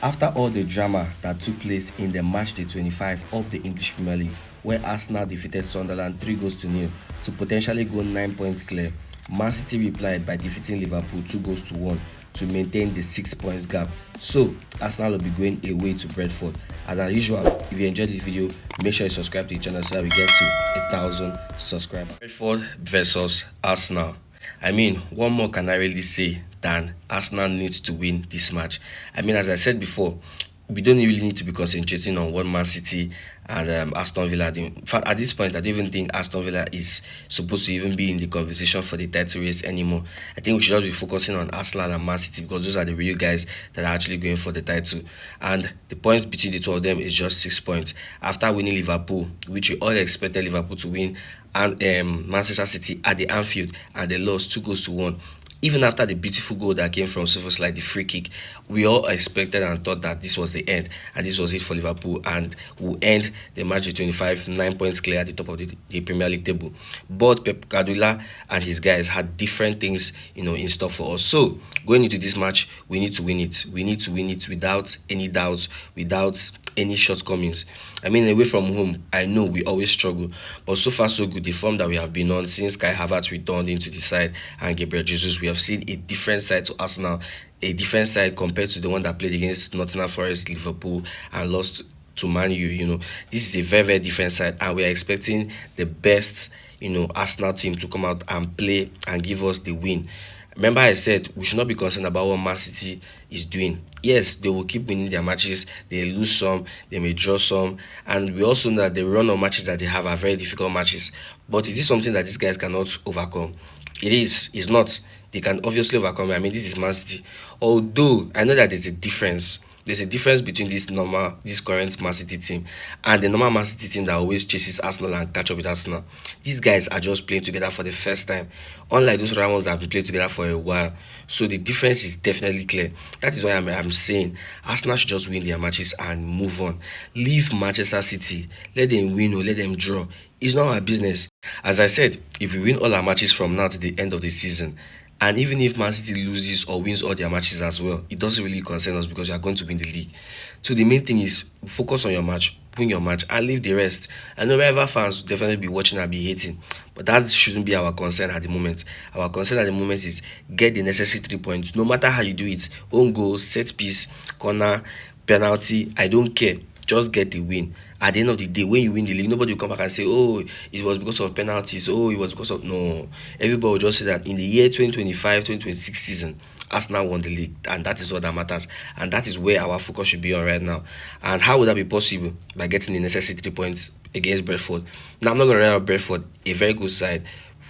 After all the drama that took place in the match day 25 of the English Premier League, where Arsenal defeated Sunderland 3 goals to 0 to potentially go 9 points clear, Man City replied by defeating Liverpool 2 goals to 1 to maintain the 6 points gap. So Arsenal will be going away to Brentford. As usual, if you enjoyed this video, make sure you subscribe to the channel so that we get to 1,000 subscribers. Brentford versus Arsenal. I mean, what more can I really say than Arsenal needs to win this match? I mean, as I said before, we don't really need to be concentrating on what Man City and Aston Villa do. In fact, at this point, I don't even think Aston Villa is supposed to even be in the conversation for the title race anymore. I think we should just be focusing on Arsenal and Man City because those are the real guys that are actually going for the title. And the points between the two of them is just 6 points. After winning Liverpool, which we all expected Liverpool to win, and Manchester City at the Anfield, and they lost 2 goals to 1. Even after the beautiful goal that came from Sofos, the free kick, we all expected and thought that this was the end and this was it for Liverpool and will end the match with 25, 9 points clear at the top of the Premier League table. But Pep Guardiola and his guys had different things, in store for us. So going into this match, we need to win it. We need to win it without any doubts, without any shortcomings. I mean, away from home, I know we always struggle, but so far so good. The form that we have been on since Kai Havertz returned into the side and Gabriel Jesus, we have seen a different side to Arsenal, a different side compared to the one that played against Nottingham Forest, Liverpool, and lost to Man U. This is a very, very different side, and we are expecting the best, Arsenal team to come out and play and give us the win. Remember, I said we should not be concerned about what Man City is doing. Yes, they will keep winning their matches. They lose some, they may draw some, and we also know that the run of matches that they have are very difficult matches. But is this something that these guys cannot overcome? It is. It's not. They can obviously overcome it. I mean, this is Man City. Although I know that there's a difference. There's a difference between this current Man City team and the normal Man City team that always chases Arsenal and catch up with Arsenal. These guys are just playing together for the first time, unlike those other ones that have been playing together for a while. So the difference is definitely clear. That is why I'm saying Arsenal should just win their matches and move on. Leave Manchester City. Let them win or let them draw. It's not our business. As I said, if we win all our matches from now to the end of the season, and even if Man City loses or wins all their matches as well, it doesn't really concern us because we are going to win the league. So the main thing is focus on your match, win your match, and leave the rest. I know rival fans will definitely be watching and be hating, but that shouldn't be our concern at the moment. Our concern at the moment is get the necessary 3 points, no matter how you do it. Own goal, set piece, corner, penalty, I don't care. Just get the win. At the end of the day, when you win the league, nobody will come back and say, oh, it was because of penalties. Oh, it was because of... No. Everybody will just say that in the year 2025-2026 season, Arsenal won the league. And that is all that matters. And that is where our focus should be on right now. And how would that be possible? By getting the necessary 3 points against Brentford. Now, I'm not going to write out Brentford, a very good side,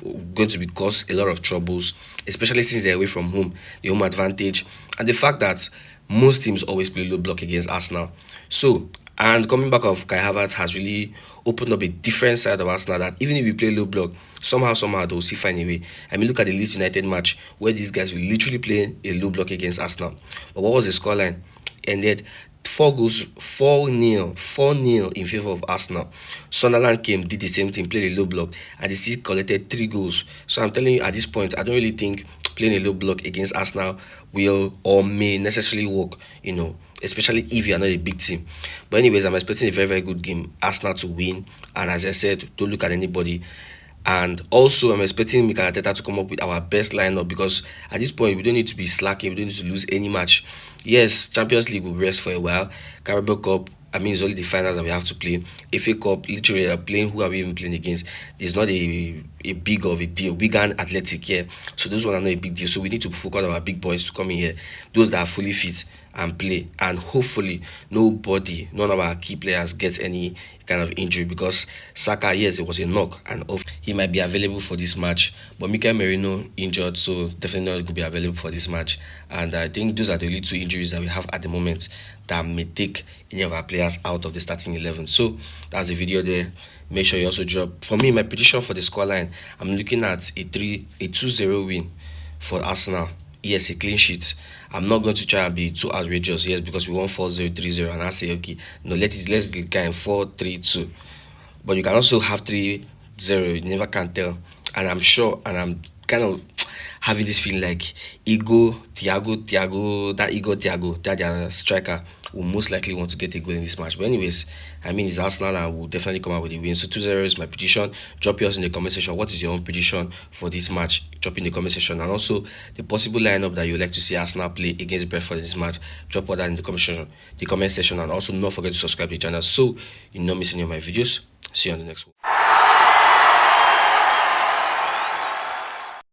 going to be cause a lot of troubles, especially since they're away from home, the home advantage, and the fact that most teams always play low block against Arsenal. So, and coming back of Kai Havertz has really opened up a different side of Arsenal that even if you play low block, somehow they'll still find a way. I mean, look at the Leeds United match where these guys will literally play a low block against Arsenal. But what was the scoreline? Ended 4-0 in favor of Arsenal. Sunderland came, did the same thing, played a low block, and they still collected 3 goals. So I'm telling you, at this point, I don't really think playing a low block against Arsenal will or may necessarily work, especially if you are not a big team. But anyways, I'm expecting a very, very good game. Arsenal to win, and as I said, don't look at anybody. And also, I'm expecting Mikel Arteta to come up with our best lineup because at this point, we don't need to be slacking. We don't need to lose any match. Yes, Champions League will rest for a while. Carabao Cup, it's only the finals that we have to play. FA Cup, literally, playing who are we even playing against? There's not a big of a deal. Big and Athletic here. So those ones are not a big deal. So we need to focus on our big boys to come in here. Those that are fully fit and play. And hopefully, none of our key players gets any kind of injury because Saka, yes, it was a knock and off. He might be available for this match, but Mikel Merino injured, so definitely not going to be available for this match. And I think those are the only 2 injuries that we have at the moment that may take any of our players out of the starting 11. So that's the video there. Make sure you also drop. For me, my prediction for the scoreline, I'm looking at a 2-0 win for Arsenal. Yes, a clean sheet. I'm not going to try and be too outrageous, yes, because we won 4-0, 3-0, and I say, okay, no, let's kind 4-3-2. But you can also have 3-0, you never can tell. And I'm sure, and I'm kind of having this feeling like Thiago, that their striker will most likely want to get a goal in this match. But anyways, I mean, it's Arsenal and will definitely come out with a win. So 2-0 is my prediction. Drop yours in the comment section. What is your own prediction for this match? Drop in the comment section. And also the possible lineup that you would like to see Arsenal play against Brentford in this match. Drop all that in the comment section. And also not forget to subscribe to the channel so you not miss any of my videos. See you on the next one.